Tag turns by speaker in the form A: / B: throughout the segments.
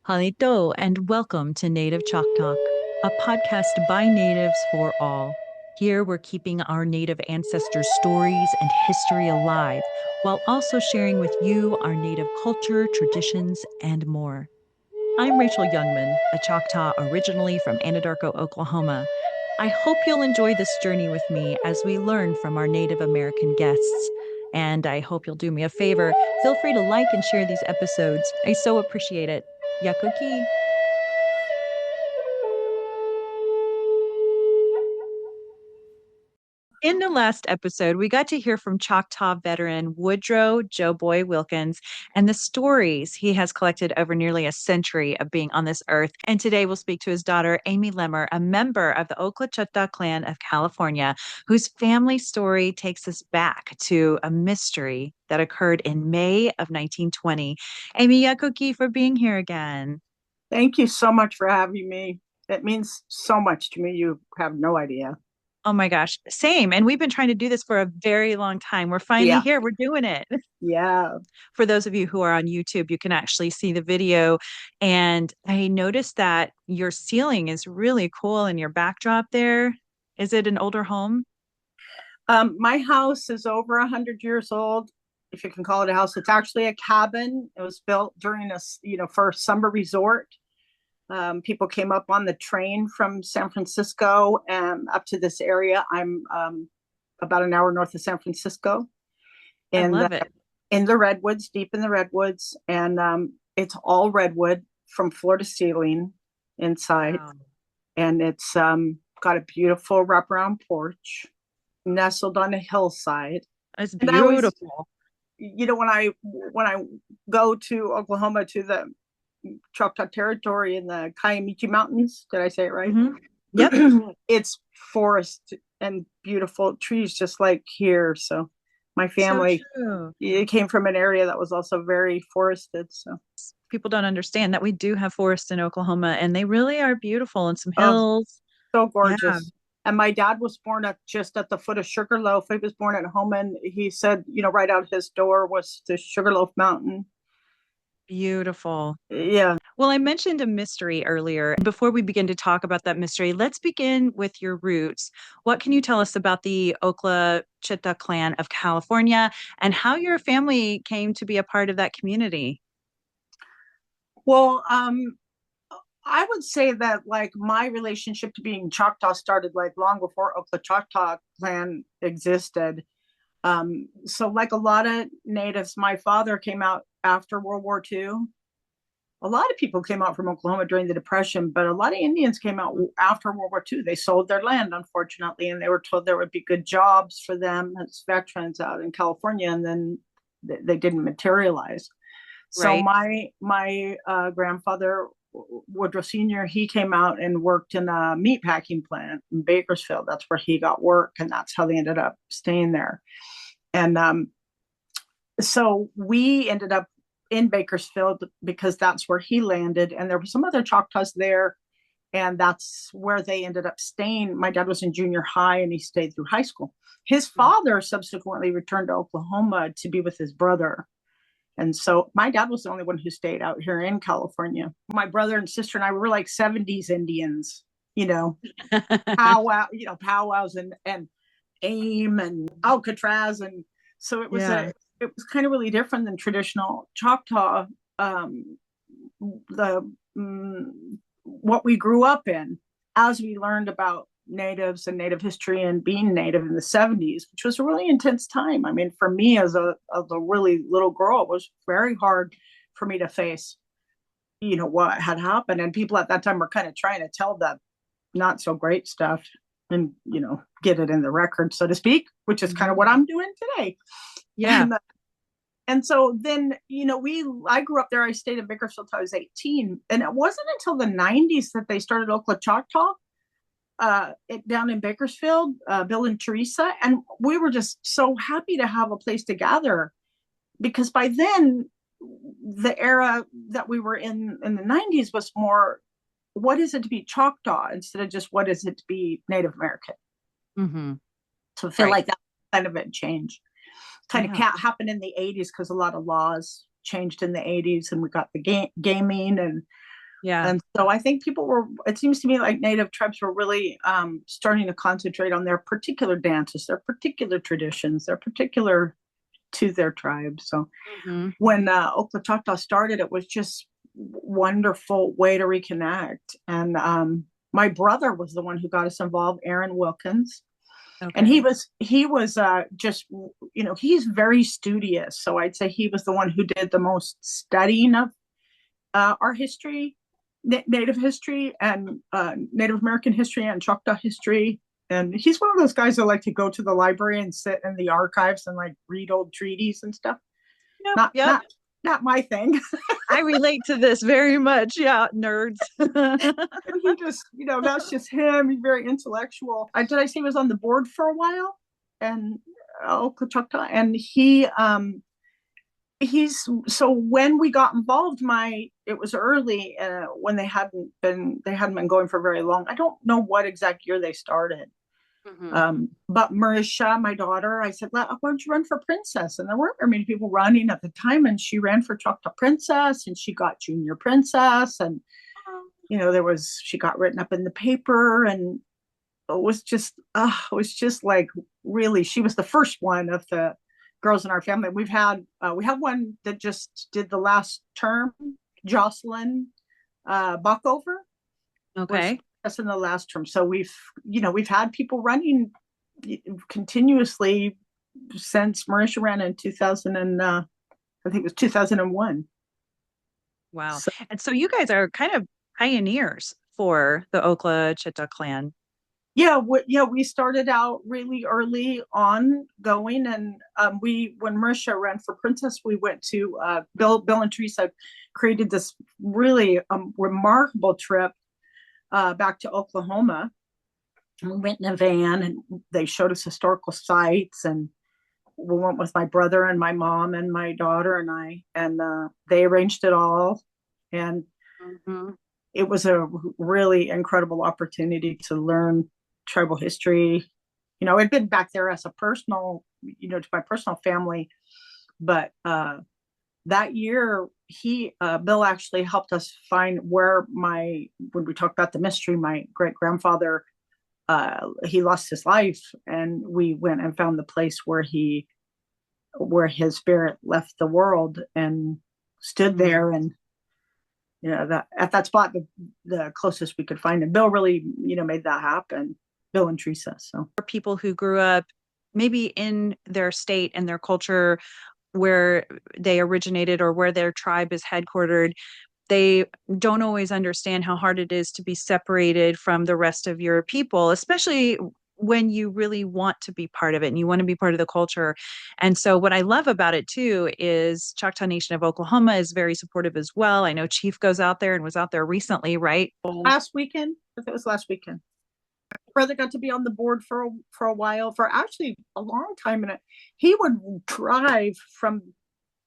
A: Halito, and welcome to Native Chalk Talk, a podcast by natives for all. Here we're keeping our Native ancestors' stories and history alive, while also sharing with you our Native culture, traditions, and more. I'm Rachel Youngman, a Choctaw originally from Anadarko, Oklahoma. I hope you'll enjoy this journey with me as we learn from our Native American guests. And I hope you'll do me a favor. Feel free to like and share these episodes. I so appreciate it. Yakuki. In the last episode, we got to hear from Choctaw veteran Woodrow Joe Boy Wilkins and the stories he has collected over nearly a century of being on this earth. And today we'll speak to his daughter, Amy Lemmer, a member of the Choctaw clan of California, whose family story takes us back to a mystery that occurred in May of 1920. Amy, Yakuki, for being here again.
B: Thank you so much for having me. It means so much to me. You have no idea.
A: Oh my gosh, same. And we've been trying to do this for a very long time. We're finally
B: Yeah.
A: here. We're doing it.
B: Yeah.
A: For those of you who are on YouTube, you can actually see the video. And I noticed that your ceiling is really cool in your backdrop there. Is it an older home?
B: My house is over 100 years old, if you can call it a house. It's actually a cabin. It was built during for a summer resort. People came up on the train from San Francisco and up to this area. I'm about an hour north of San Francisco,
A: I
B: and
A: love it.
B: in the redwoods, deep in the redwoods, and it's all redwood from floor to ceiling inside,
A: Wow.
B: and it's got a beautiful wraparound porch nestled on a hillside.
A: It's
B: And I always,
A: beautiful.
B: when I go to Oklahoma to the Choctaw Territory in the Kiamichi Mountains, did I say it right?
A: Hmm. Yep.
B: It's forest and beautiful trees just like here. So my
A: So
B: family,
A: true.
B: it came from an area that was also very forested. So,
A: People don't understand that we do have forests in Oklahoma and they really are beautiful and some
B: oh,
A: hills.
B: so
A: Yeah,
B: gorgeous. And my dad was born just at the foot of Sugarloaf. He was born at home, and he said, right out his door was the Sugarloaf Mountain.
A: beautiful.
B: Yeah.
A: Well, I mentioned a mystery earlier. Before we begin to talk about that mystery, let's begin with your roots. What can you tell us about the Choctaw clan of California and how your family came to be a part of that community?
B: Well, I would say that like my relationship to being Choctaw started like long before Choctaw clan existed. So like a lot of natives, my father came out after World War II. A lot of people came out from Oklahoma during the Depression, but a lot of Indians came out after World War II. They sold their land, unfortunately, and they were told there would be good jobs for them as veterans out in California, and then they didn't materialize. So
A: Right.
B: my grandfather Woodrow Senior, he came out and worked in a meat packing plant in Bakersfield. That's where he got work, and that's how they ended up staying there. And so we ended up in Bakersfield because that's where he landed, and there were some other Choctaws there, and that's where they ended up staying. My dad was in junior high, and he stayed through high school. His father subsequently returned to Oklahoma to be with his brother. And so my dad was the only one who stayed out here in California. My brother and sister and I were like 70s Indians, you know, powwows and AIM and Alcatraz. And so
A: Yeah.
B: it was kind of really different than traditional Choctaw, the what we grew up in as we learned about natives and native history and being native in the 70s, which was a really intense time. I mean, for me as a really little girl, it was very hard for me to face, what had happened. And people at that time were kind of trying to tell the not so great stuff and, get it in the record, so to speak, which is kind of what I'm doing today.
A: Yeah.
B: And so then, I grew up there. I stayed in Bakersfield till I was 18. And it wasn't until the 90s that they started Okla Choctaw down in Bakersfield, Bill and Teresa. And we were just so happy to have a place to gather because by then, the era that we were in the 90s was more, what is it to be Choctaw instead of just what is it to be Native American?
A: Hmm.
B: So I feel
A: Right.
B: like that kind of a change. Kind of
A: Yeah.
B: happened in the 80s because a lot of laws changed in the 80s and we got the gaming and
A: Yeah.
B: And so I think it seems to me like Native tribes were really starting to concentrate on their particular dances, their particular traditions, their particular to their tribe. So
A: Hmm.
B: when Okla Choctaw started, it was just wonderful way to reconnect. And my brother was the one who got us involved, Aaron Wilkins. And
A: Okay.
B: he was just, he's very studious. So I'd say he was the one who did the most studying of our history, Native history, and Native American history, and Choctaw history. And he's one of those guys that like to go to the library and sit in the archives and like read old treaties and stuff.
A: Yep.
B: Not
A: Yep.
B: not not my thing.
A: I relate to this very much. Yeah, nerds.
B: He just, that's just him. He's very intellectual. Did I say he was on the board for a while? And Choctaw, and he's so when we got involved, it was early when they hadn't been going for very long. I don't know what exact year they started.
A: Hmm.
B: But Marisha, my daughter, I said, why don't you run for princess? And there weren't very many people running at the time. And she ran for Choctaw princess, and she got junior princess. And, she got written up in the paper. And it was just like, really, she was the first one of the girls in our family. We have one that just did the last term, Jocelyn Buckover was
A: Okay.
B: us in the last term. So we've had people running continuously since Marisha ran in 2000 and I think it was 2001.
A: Wow.
B: So
A: And so you guys are kind of pioneers for the Okla Chitta clan.
B: we started out really early on going, and when Marisha ran for princess, we went to Bill and Teresa created this really remarkable trip back to Oklahoma. We went in a van and they showed us historical sites, and we went with my brother and my mom and my daughter and I, and they arranged it all. And
A: Hmm.
B: it was a really incredible opportunity to learn tribal history. It'd been back there as a personal, to my personal family, but that year Bill actually helped us find when we talk about the mystery, my great grandfather, he lost his life, and we went and found the place where his spirit left the world and stood
A: Hmm.
B: there. And that at that spot, the closest we could find. And Bill really made that happen. Bill and Teresa. So
A: For people who grew up maybe in their state and their culture where they originated or where their tribe is headquartered, they don't always understand how hard it is to be separated from the rest of your people, especially when you really want to be part of it and you want to be part of the culture. And so what I love about it too is Choctaw Nation of Oklahoma is very supportive as well. I know Chief goes out there and was out there recently, right?
B: last weekend, if it was last weekend, brother got to be on the board for a while, for actually a long time. And he would drive from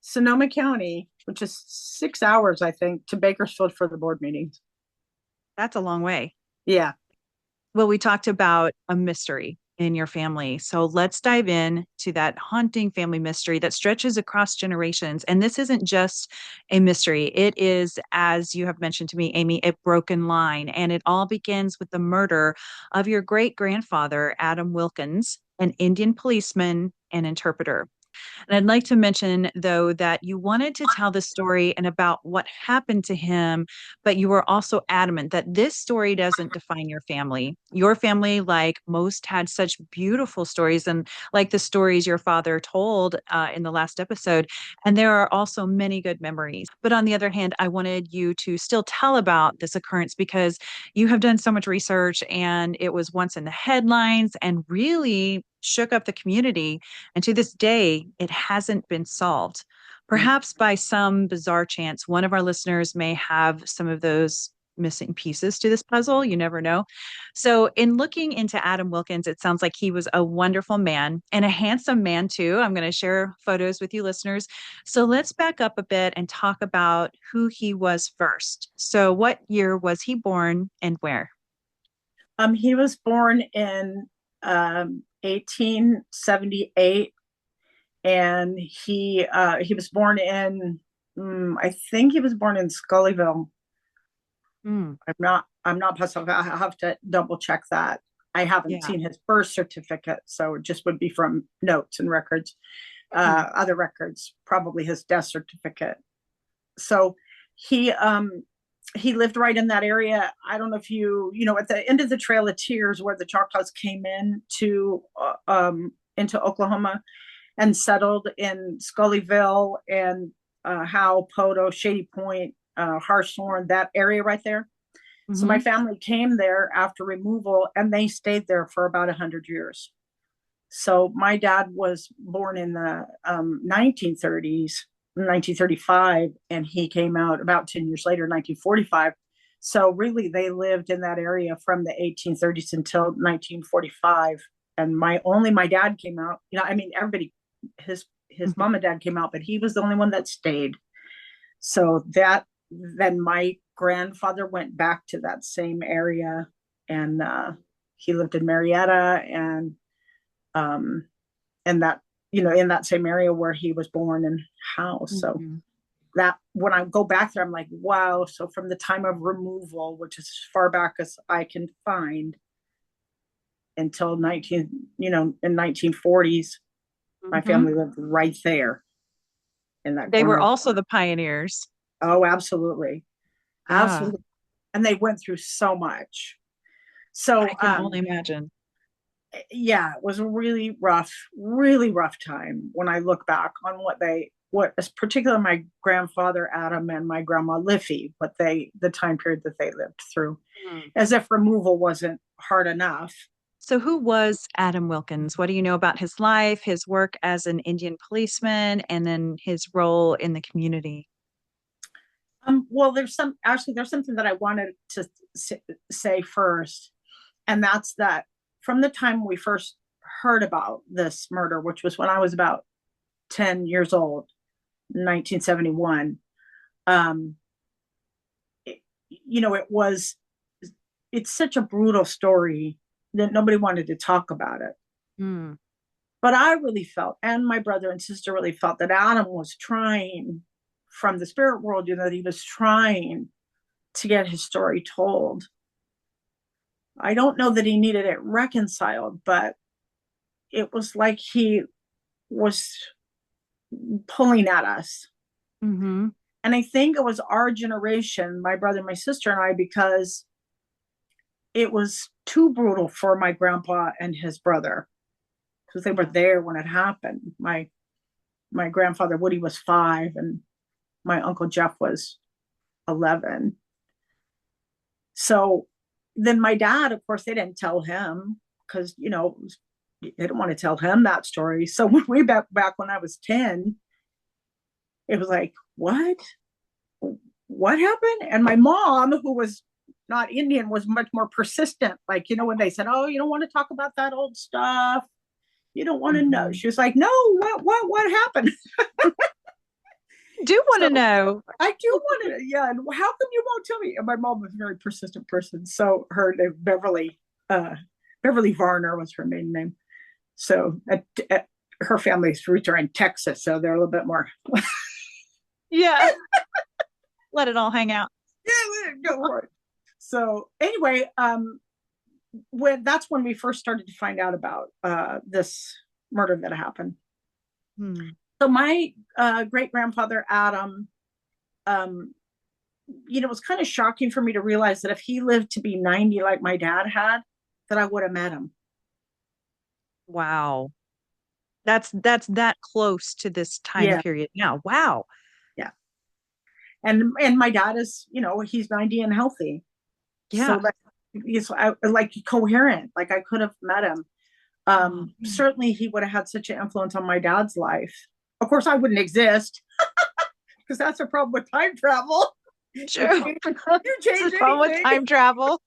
B: Sonoma County, which is 6 hours, I think, to Bakersfield for the board meetings.
A: That's a long way.
B: Yeah.
A: Well, we talked about a mystery in your family. So let's dive in to that haunting family mystery that stretches across generations. And this isn't just a mystery. It is, as you have mentioned to me, Amy, a broken line. And it all begins with the murder of your great grandfather, Adam Wilkins, an Indian policeman and interpreter. And I'd like to mention, though, that you wanted to tell the story and about what happened to him, but you were also adamant that this story doesn't define your family. Your family, like most, had such beautiful stories, and like the stories your father told in the last episode. And there are also many good memories. But on the other hand, I wanted you to still tell about this occurrence because you have done so much research and it was once in the headlines and really shook up the community, and to this day, it hasn't been solved. Perhaps by some bizarre chance, one of our listeners may have some of those missing pieces to this puzzle. You never know. So, in looking into Adam Wilkins, it sounds like he was a wonderful man and a handsome man, too. I'm going to share photos with you, listeners. So, let's back up a bit and talk about who he was first. So, what year was he born and where?
B: He was born in 1878, and he was born in I think he was born in Scullyville.
A: Mm,
B: I'm not positive. I have to double check that. I haven't
A: yeah.
B: seen his birth certificate, so it just would be from notes and records,
A: Mhm.
B: other records, probably his death certificate. So he um he lived right in that area. I don't know if at the end of the Trail of Tears, where the Choctaws came in to into Oklahoma and settled in Scullyville and Howe, Poto, Shady Point, Hartshorn, that area right there. So my
A: Mhm.
B: family came there after removal, and they stayed there for about 100 years. So my dad was born in the 1930s, 1935, and he came out about 10 years later, 1945. So really, they lived in that area from the 1830s until 1945. And my dad came out. I mean, everybody, his
A: Mhm.
B: mom and dad came out, but he was the only one that stayed. So that then my grandfather went back to that same area, and he lived in Marietta, um, and that in that same area where he was born and housed. So
A: Mhm.
B: that when I go back there, I'm like, wow. So from the time of removal, which is as far back as I can find, until in 1940s, my
A: Mhm.
B: family lived right there in that
A: They were
B: corner.
A: also the pioneers.
B: Oh, absolutely,
A: Yeah,
B: absolutely. And they went through so much.
A: I
B: So
A: can only imagine.
B: yeah, it was a really rough time when I look back on what particularly my grandfather Adam and my grandma Liffey, the time period that they lived through,
A: Mm.
B: as if removal wasn't hard enough.
A: So, who was Adam Wilkins? What do you know about his life, his work as an Indian policeman, and then his role in the community?
B: Well, there's something that I wanted to say first, and that's that from the time we first heard about this murder, which was when I was about 10 years old, 1971. Um, it, it was it's such a brutal story that nobody wanted to talk about it.
A: Mm.
B: But I really felt, and my brother and sister really felt, that Adam was trying from the spirit world, that he was trying to get his story told. I don't know that he needed it reconciled, but it was like he was pulling at us.
A: Hmm.
B: And I think it was our generation, my brother, my sister, and I, because it was too brutal for my grandpa and his brother, because they were
A: Yeah.
B: there when it happened. My grandfather Woody was 5, and my uncle Jeff was 11. So then my dad, of course, they didn't tell him, because they didn't want to tell him that story. So when we back when I was 10, it was like, what happened? And my mom, who was not Indian, was much more persistent. Like, when they said, oh, you don't want to talk about that old stuff, you don't want to know.
A: Hmm.
B: She was like, no, what happened?
A: Do want
B: So
A: to know.
B: I do want to, yeah. And how come you won't tell me? And my mom was a very persistent person. So her name, Beverly Varner was her maiden name. So her family's roots are in Texas, so they're a little bit more.
A: Yeah. Let it all hang out.
B: Yeah, go for it. So anyway, when we first started to find out about this murder that happened.
A: Hmm.
B: So my great grandfather Adam, um, it was kind of shocking for me to realize that if he lived to be 90 like my dad had, that I would have met him.
A: Wow. That's that close to this time
B: Yeah,
A: period now. Wow.
B: yeah. And my dad is, he's 90 and healthy, so
A: Yeah.
B: that he's like coherent. Like I could have met him.
A: Oh,
B: Certainly, he would have had such an influence on my dad's life. Of course, I wouldn't exist, because that's a problem with time travel. You
A: true.
B: change, you
A: This is
B: change
A: the problem with
B: anything.
A: time travel.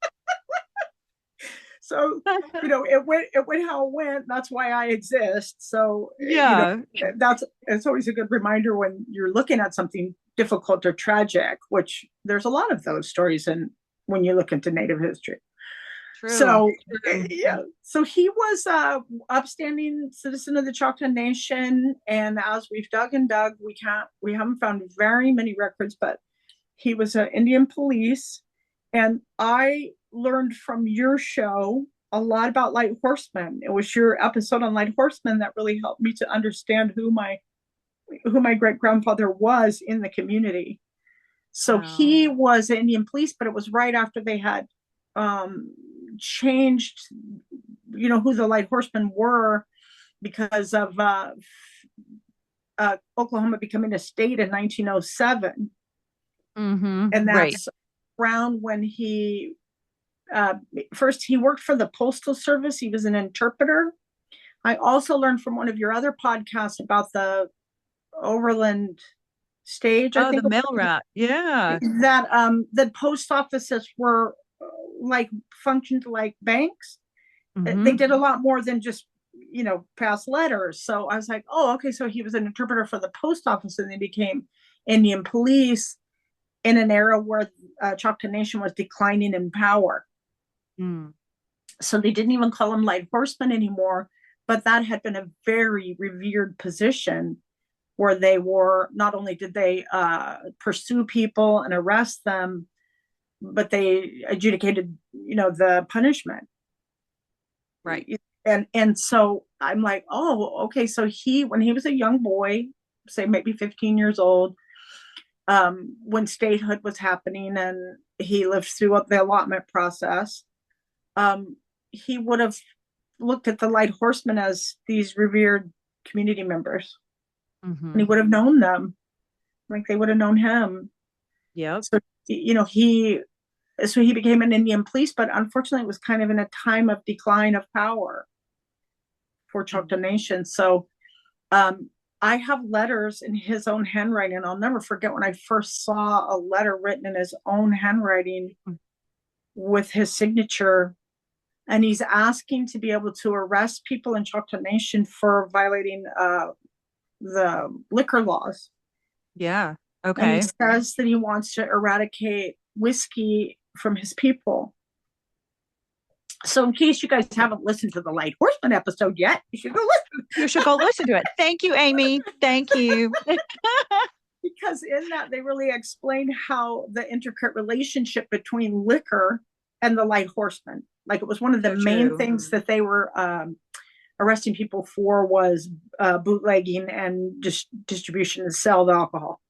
B: So it went how it went. That's why I exist. So
A: Yeah.
B: it's always a good reminder when you're looking at something difficult or tragic, which there's a lot of those stories in when you look into Native history.
A: True.
B: So
A: True.
B: yeah, so he was a upstanding citizen of the Choctaw Nation, and as we've dug and dug, we haven't found very many records, but he was an Indian police, And I learned from your show a lot about light horsemen. It was your episode on light horsemen that really helped me to understand who my great grandfather was in the community. So
A: Wow.
B: he was Indian police, but it was right after they had um, changed, who the light horsemen were because of Oklahoma becoming a state in 1907.
A: Mm-hmm.
B: And
A: Right.
B: that's around when uh, first he worked for the Postal Service. He was an interpreter. I also learned from one of your other podcasts about the overland stage, I
A: Oh, the
B: think,
A: mail route. Yeah.
B: that post offices were like functioned like banks. They
A: Mm-hmm.
B: did a lot more than just pass letters. So I was like, oh, okay, so he was an interpreter for the post office, and they became Indian police in an era where Choctaw Nation was declining in power.
A: Mm.
B: So they didn't even call them light horsemen anymore, but that had been a very revered position where they were, not only did they pursue people and arrest them, but they adjudicated, the punishment.
A: Right.
B: And so I'm like, oh, okay. So when he was a young boy, say maybe 15 years old, when statehood was happening and he lived through the allotment process, um, he would have looked at the light horsemen as these revered community members, and
A: Mm-hmm.
B: he would have known them like they would have known him.
A: Yep.
B: So, he so he became an Indian police, but unfortunately, it was kind of in a time of decline of power for Choctaw Nation. So, um, I have letters in his own handwriting. And I'll never forget when I first saw a letter written in his own handwriting with his signature. And he's asking to be able to arrest people in Choctaw Nation for violating the liquor laws.
A: Yeah.
B: And he
A: Okay.
B: says that he wants to eradicate whiskey from his people. So, in case you guys haven't listened to the Light Horseman episode yet, you should go listen,
A: You should go listen to it. Thank you, Amy. Thank you.
B: because in that they really explain how the intricate relationship between liquor and the Light Horseman. Like, it was one of the
A: So
B: main
A: true.
B: things that they were arresting people for was bootlegging and distribution and sell of alcohol.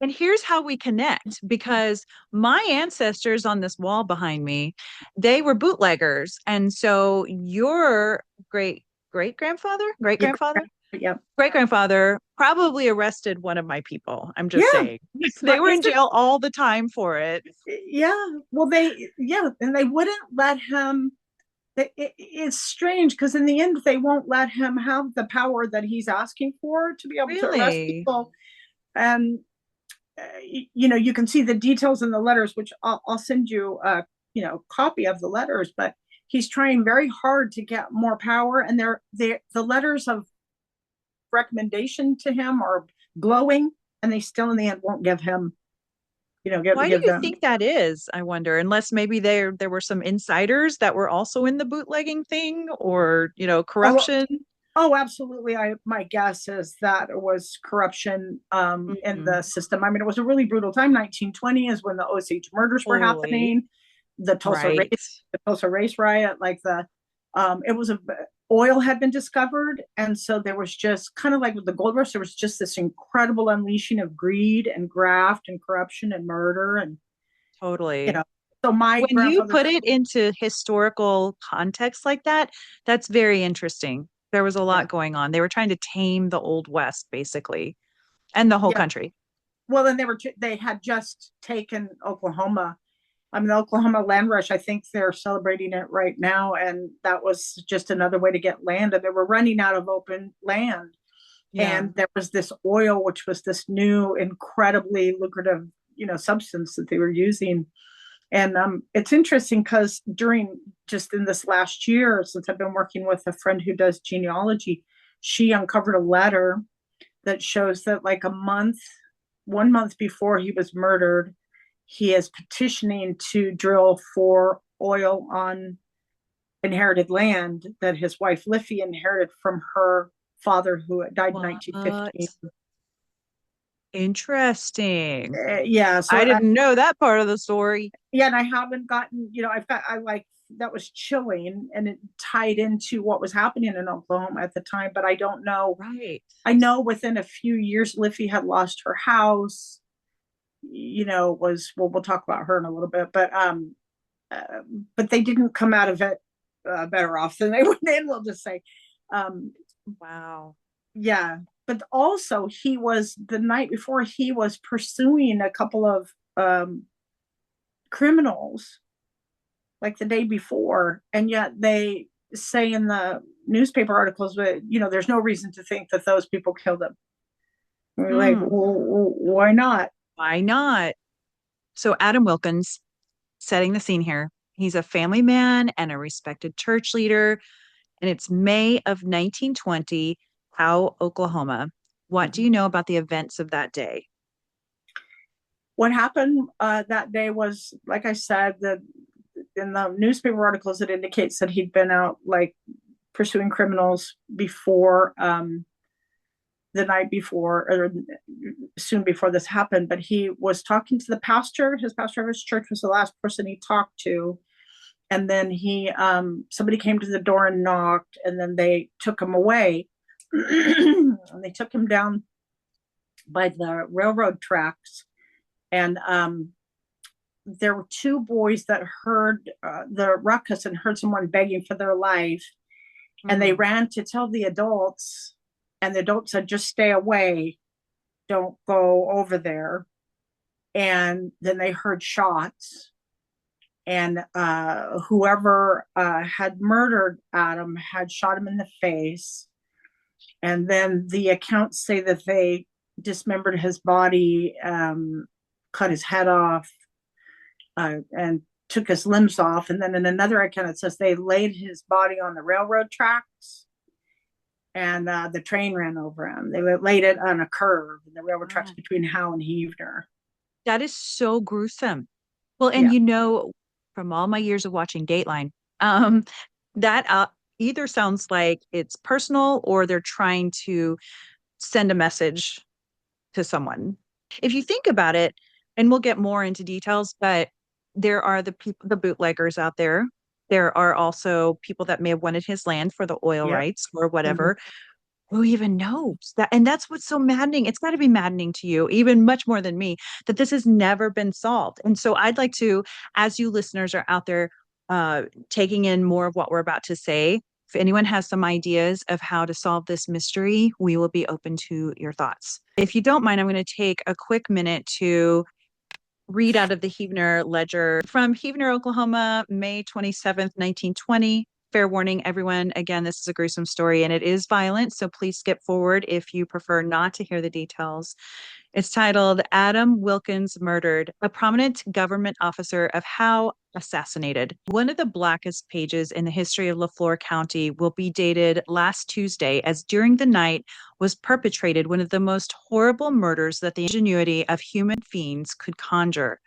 A: And here's how we connect because my ancestors on this wall behind me, they were bootleggers. And so your great grandfather, great
B: Yeah,
A: grandfather,
B: yeah,
A: great grandfather probably arrested one of my people. I'm just
B: yeah.
A: saying. They were in
B: Isn't
A: jail all the time for it.
B: yeah? Well, and they wouldn't let him. It's strange because in the end, they won't let him have the power that he's asking for to be able to arrest
A: Really?
B: people. And you can see the details in the letters, which I'll send you a copy of the letters. But he's trying very hard to get more power, and the letters of recommendation to him are glowing, and they still in the end won't give him,
A: Why do
B: give
A: you
B: them.
A: think that is? I wonder, unless maybe there were some insiders that were also in the bootlegging thing or,
B: Oh,
A: corruption.
B: oh, absolutely. My guess is that it was corruption in
A: Mhm.
B: the system. I mean, it was a really brutal time. 1920 is when the Osage murders were
A: Totally.
B: happening, the
A: Right.
B: Tulsa race riot, like it was oil had been discovered, and so there was just kind of like with the gold rush, there was just this incredible unleashing of greed and graft and corruption and murder, and you
A: Totally.
B: know. So my
A: When you
B: grandfather,
A: put it into historical context like that, that's very interesting. There was a
B: yeah,
A: lot going on. They were trying to tame the Old West, basically, and the whole
B: yeah.
A: country.
B: Well, then they had just taken Oklahoma. I mean, the Oklahoma land rush, I think they're celebrating it right now. And that was just another way to get land. And they were running out of open land.
A: Yeah.
B: And there was this oil, which was this new, incredibly lucrative, substance that they were using. And it's interesting because during just in this last year, since I've been working with a friend who does genealogy, she uncovered a letter that shows that like 1 month before he was murdered, he is petitioning to drill for oil on inherited land that his wife Liffey inherited from her father who died in
A: What?
B: 1915.
A: Interesting.
B: Yeah, so
A: I didn't know that part of the story.
B: yeah, and I haven't gotten, I like that was chilling and it tied into what was happening in Oklahoma at the time, but I don't know.
A: Right.
B: I know within a few years, Liffey had lost her house. Was well, we'll talk about her in a little bit, uh, but they didn't come out of it better off than they went in. We'll just say, um,
A: Wow.
B: yeah. But also, he was the night before he was pursuing a couple of criminals like the day before, and yet they say in the newspaper articles that there's no reason to think that those people killed him. We're like,
A: Hmm.
B: well, why not?
A: Why not? So Adam Wilkins, setting the scene here. He's a family man and a respected church leader, and it's May of 1920, Howe, Oklahoma. What do you know about the events of that day?
B: What happened that day was, like I said, that in the newspaper articles, it indicates that he'd been out like pursuing criminals before the night before or soon before this happened. But he was talking to the pastor. His pastor of his church was the last person he talked to. And then somebody came to the door and knocked, and then they took him away. And they took him down by the railroad tracks. And there were two boys that heard the ruckus and heard someone begging for their life. And they ran to tell the adults, and the adults said, just stay away. Don't go over there. And then they heard shots. And whoever had murdered Adam had shot him in the face. And then the accounts say that they dismembered his body, cut his head off, and took his limbs off. And then in another account, it says they laid his body on the railroad tracks, and the train ran over him. They laid it on a curve in the railroad tracks
A: Wow.
B: between Howe and Heavener.
A: That is so gruesome. Well, and
B: Yeah.
A: from all my years of watching Dateline, um, that either sounds like it's personal or they're trying to send a message to someone. If you think about it, and we'll get more into details, but there are the people, the bootleggers out there. There are also people that may have wanted his land for the oil
B: Yep.
A: rights or
B: Mm-hmm.
A: whatever. Who even knows that? And that's what's so maddening. It's got to be maddening to you, even much more than me, that this has never been solved. And so I'd like to, as you listeners are out there taking in more of what we're about to say, if anyone has some ideas of how to solve this mystery, we will be open to your thoughts. If you don't mind, I'm going to take a quick minute to read out of the Heavener Ledger from Heavener, Oklahoma, May 27th, 1920. Fair warning, everyone. Again, this is a gruesome story and it is violent, so please skip forward if you prefer not to hear the details. It's titled Adam Wilkins Murdered, a prominent government officer of Howe assassinated. One of the blackest pages in the history of Leflore County will be dated last Tuesday, as during the night was perpetrated one of the most horrible murders that the ingenuity of human fiends could conjure.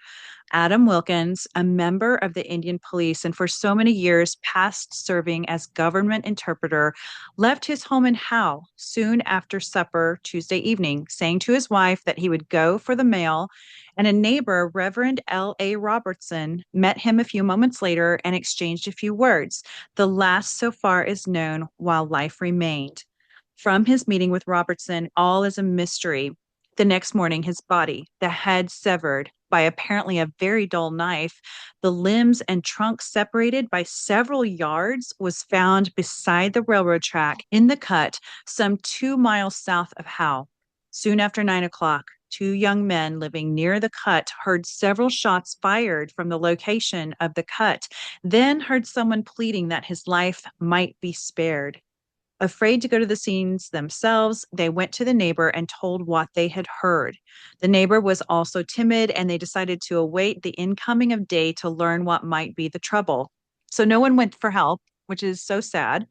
A: Adam Wilkins, a member of the Indian Police and for so many years past serving as government interpreter, left his home in Howe soon after supper Tuesday evening, saying to his wife that he would go for the mail. And a neighbor, Reverend L.A. Robertson, met him a few moments later and exchanged a few words. The last so far is known while life remained. From his meeting with Robertson, all is a mystery. The next morning, his body, the head severed by apparently a very dull knife, the limbs and trunk separated by several yards, was found beside the railroad track in the cut some 2 miles south of Howe. Soon after 9 o'clock, two young men living near the cut heard several shots fired from the location of the cut, then heard someone pleading that his life might be spared. Afraid to go to the scenes themselves, they went to the neighbor and told what they had heard. The neighbor was also timid, and they decided to await the incoming of day to learn what might be the trouble. So no one went for help, which is so sad.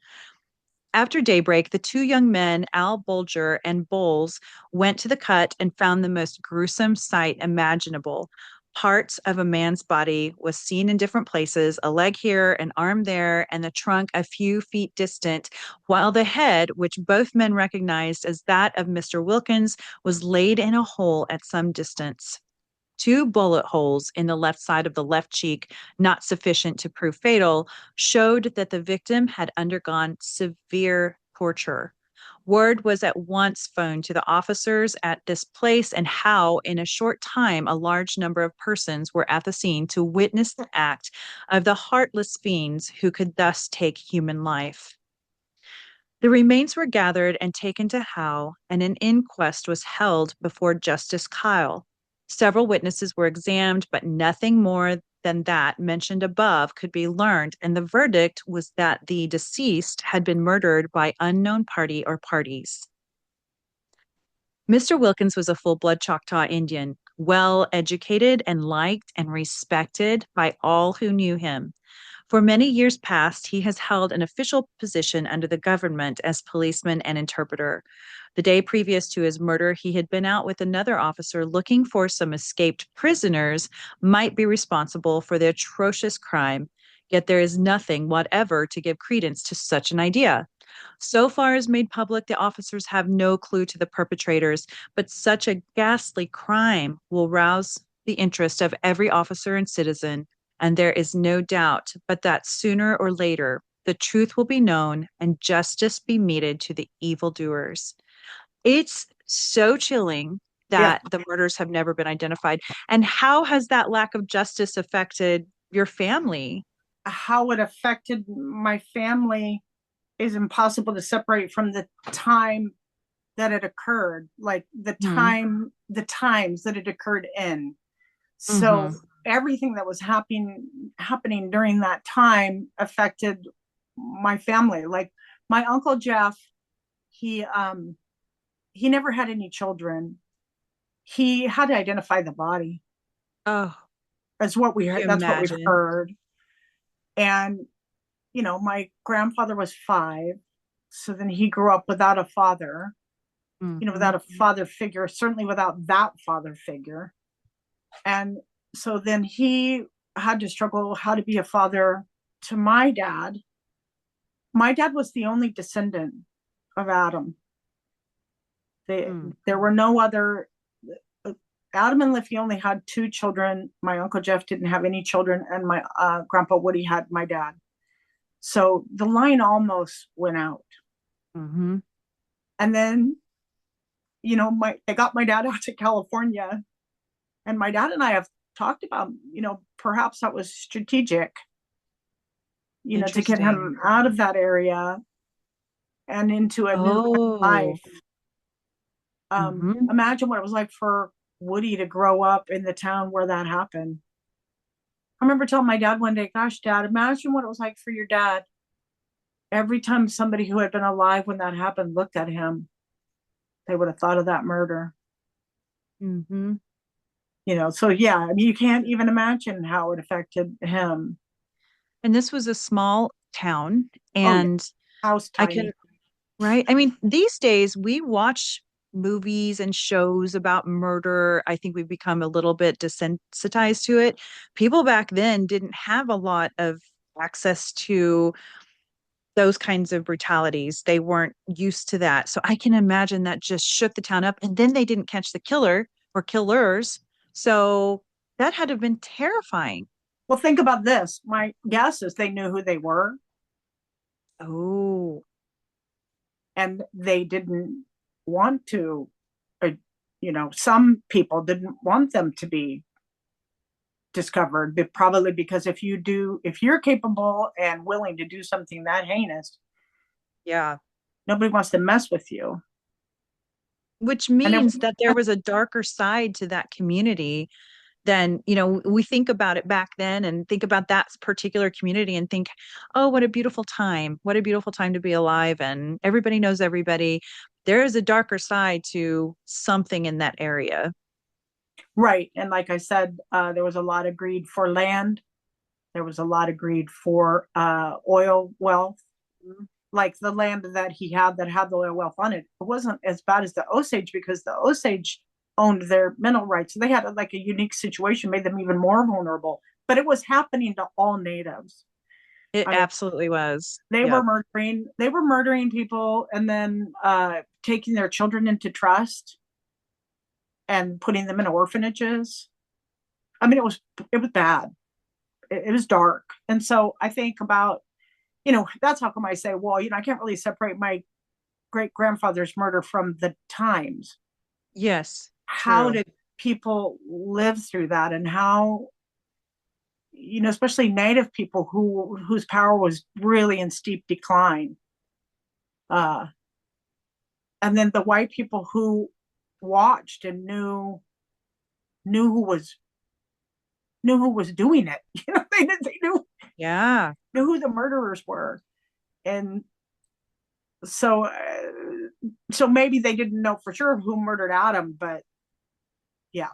A: After daybreak, the two young men, Al Bulger and Bowles, went to the cut and found the most gruesome sight imaginable. Parts of a man's body was seen in different places, a leg here, an arm there, and the trunk a few feet distant, while the head, which both men recognized as that of Mr. Wilkins, was laid in a hole at some distance. Two bullet holes in the left side of the left cheek, not sufficient to prove fatal, showed that the victim had undergone severe torture. Word was at once phoned to the officers at this place, and how, in a short time, a large number of persons were at the scene to witness the act of the heartless fiends who could thus take human life. The remains were gathered and taken to Howe, and an inquest was held before Justice Kyle. Several witnesses were examined, but nothing more than that mentioned above could be learned, and the verdict was that the deceased had been murdered by unknown party or parties. Mr. Wilkins was a full blood Choctaw Indian, well educated and liked and respected by all who knew him. For many years past, he has held an official position under the government as policeman and interpreter. The day previous to his murder, he had been out with another officer looking for some escaped prisoners might be responsible for the atrocious crime. Yet there is nothing whatever to give credence to such an idea. So far as made public, the officers have no clue to the perpetrators, but such a ghastly crime will rouse the interest of every officer and citizen, and there is no doubt but that sooner or later the truth will be known and justice be meted to the evildoers. It's so chilling
B: Yeah.
A: that the murders have never been identified. And how has that lack of justice affected your family?
B: How it affected my family is impossible to separate from the time that it occurred, like
A: Hmm.
B: the times that it occurred in. So
A: Hmm.
B: everything that was happening during that time affected my family. Like my uncle Jeff, he um he never had any children. He had to identify the body.
A: Oh,
B: That's what we
A: can
B: heard.
A: you
B: That's what we've
A: imagine?
B: heard. And my grandfather was 5, so then he grew up without a father.
A: Hmm.
B: Without a father figure, certainly without that father figure. And so then he had to struggle how to be a father to my dad. My dad was the only descendant of Adam.
A: Hmm.
B: There were no other. Adam and Liffey only had 2 children. My uncle Jeff didn't have any children, and my grandpa Woody had my dad. So the line almost went out.
A: Hmm.
B: And then, they got my dad out to California, and my dad and I have talked about, perhaps that was strategic, to get
A: Interesting.
B: him out of that area and into a new kind of
A: Oh.
B: life.
A: Hmm.
B: Imagine what it was like for Woody to grow up in the town where that happened. I remember telling my dad one day, "Gosh, Dad, imagine what it was like for your dad. Every time somebody who had been alive when that happened looked at him, they would have thought of that murder."
A: Hmm.
B: So yeah, I mean, you can't even imagine how it affected him.
A: And this was a small town,
B: Oh yeah,
A: and
B: house
A: I can,
B: tiny.
A: right? I mean, these days we watch movies and shows about murder. I think we've become a little bit desensitized to it. People back then didn't have a lot of access to those kinds of brutalities. They weren't used to that. So I can imagine that just shook the town up. And then they didn't catch the killer or killers. So that had to have been terrifying.
B: Well, think about this. My guess is they knew who they were,
A: Oh.
B: and they didn't want to. uh, some people didn't want them to be discovered, but probably because if you're capable and willing to do something that heinous,
A: Yeah.
B: nobody wants to mess with you.
A: Which
B: And
A: means that there was a darker side to that community than, we think about it back then and think about that particular community and think, oh, what a beautiful time. What a beautiful time to be alive. And everybody knows everybody. There is a darker side to something in that area.
B: right, and like I said, there was a lot of greed for land. There was a lot of greed for oil wealth. Like the land that he had that had the oil wealth on it, it wasn't as bad as the Osage, because the Osage owned their mineral rights. So they had like a unique situation, made them even more vulnerable. But it was happening to all natives.
A: It
B: I mean,
A: absolutely was.
B: they were
A: Yep.
B: murdering people, and then taking their children into trust and putting them in orphanages. I mean, it was bad. It was dark. And so I think about, that's how come I say, well, I can't really separate my great grandfather's murder from the times.
A: Yes.
B: How
A: True.
B: did people live through that, and how, especially native people whose power was really in steep decline. Uh, and then the white people who watched and knew who was doing it. They
A: Yeah.
B: knew who the murderers were, and so so maybe they didn't know for sure who murdered Adam, but yeah.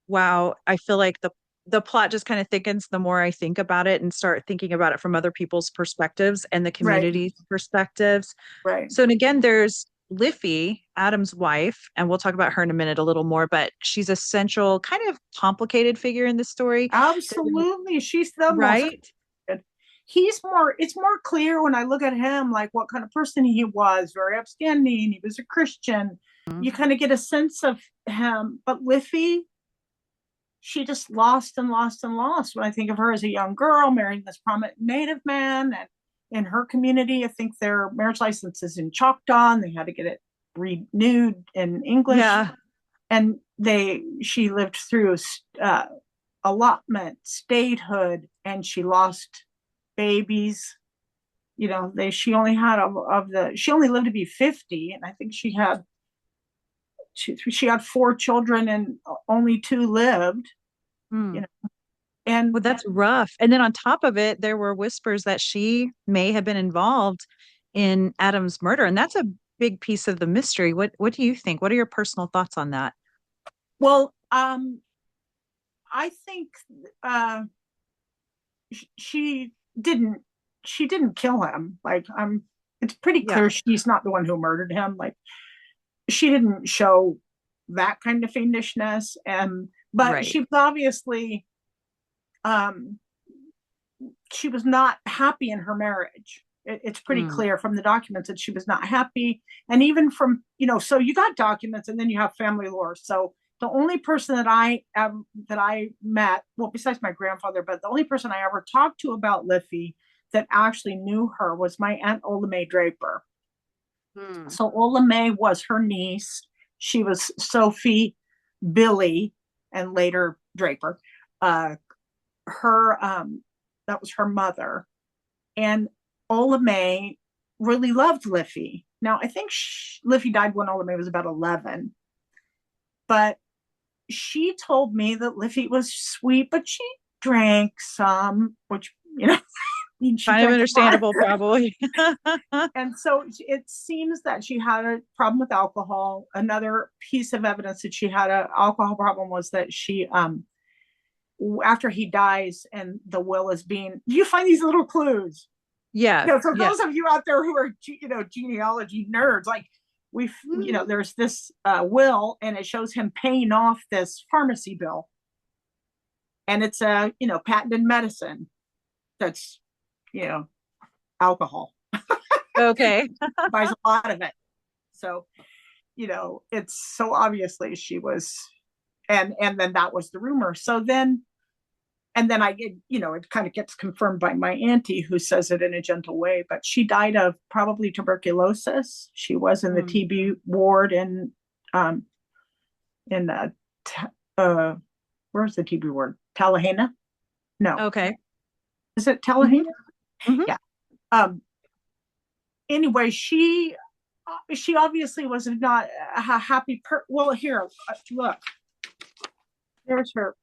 A: Wow. I feel like the plot just kind of thickens the more I think about it and start thinking about it from other people's perspectives and the
B: Right,
A: community's perspectives.
B: right.
A: So, and again, there's Liffey, Adam's wife, and we'll talk about her in a minute a little more, but she's a central, kind of complicated figure in this story.
B: Absolutely, she's the most.
A: Right?
B: It's more clear when I look at him, like what kind of person he was. Very upstanding, he was a Christian. You kind of get a sense of him. But Liffey, she just lost and lost and lost. When I think of her as a young girl marrying this prominent native man, and in her community, I think their marriage license is in Choctaw, and they had to get it renewed in English.
A: Yeah.
B: And she lived through allotment, statehood, and she lost babies. She only had she only lived to be 50, and I think she had four children, and only two lived.
A: Hmm.
B: You know, and
A: Well, that's rough. And then on top of it, there were whispers that she may have been involved in Adam's murder, and that's a big piece of the mystery. What do you think? What are your personal thoughts on that?
B: well, I think she didn't she didn't kill him. Like, it's pretty
A: Yeah,
B: clear she's not the one who murdered him. Like, she didn't show that kind of fiendishness, and but
A: right.
B: she was obviously, um she was not happy in her marriage. It's pretty
A: Mm.
B: clear from the documents that she was not happy. And even from, so you got documents, and then you have family lore. So the only person that I met, well, besides my grandfather, but the only person I ever talked to about Liffey that actually knew her was my aunt Ola Mae Draper.
A: Mm.
B: So Ola Mae was her niece. She was Sophie Billy, and later Draper. Her That was her mother. And Ola Mae really loved Liffey. Now, I think Liffey died when Ola Mae was about 11, but she told me that Liffey was sweet, but she drank some, which, she
A: Kind of
B: drank a lot.
A: understandable, probably.
B: And so it seems that she had a problem with alcohol. Another piece of evidence that she had an alcohol problem was that she, after he dies and the will is being, you find these little clues.
A: Yeah,
B: So
A: yeah.
B: those of you out there who are, genealogy nerds, like,
A: Mm.
B: there's this will, and it shows him paying off this pharmacy bill, and it's a, patented medicine that's, you know, alcohol.
A: Okay.
B: Buys a lot of it. So, it's so obviously she was, and then that was the rumor. So then, and then I get, it kind of gets confirmed by my auntie, who says it in a gentle way, but she died of probably tuberculosis. She was in the
A: Mm.
B: TB ward um, in uh, where's the TB ward? Tallahena? No,
A: Okay.
B: is it
A: Hmm.
B: Tallahena?
A: Hmm.
B: Yeah. Um, anyway, she obviously was not a happy. Well, here, look, there's her.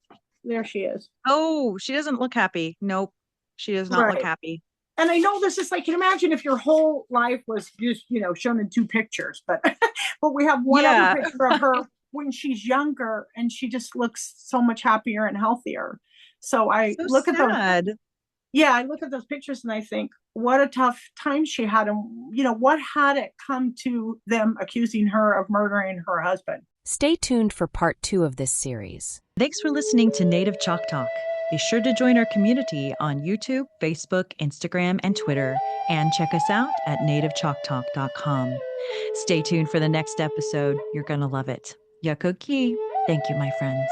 B: There she is.
A: Oh, she doesn't look happy. Nope. She does not look
B: Right.
A: happy.
B: And I know this is like, can you imagine if your whole life was just, shown in two pictures, but but we have one other
A: Yeah.
B: picture of her when she's younger, and she just looks so much happier and healthier. So
A: So sad.
B: I look at those pictures, and I think, what a tough time she had. And, what had it come to them accusing her of murdering her husband?
C: Stay tuned for part 2 of this series.
A: Thanks for listening to Native Chalk Talk. Be sure to join our community on YouTube, Facebook, Instagram, and Twitter, and check us out at nativechalktalk.com. Stay tuned for the next episode. You're going to love it. Yakoki. Thank you, my friends.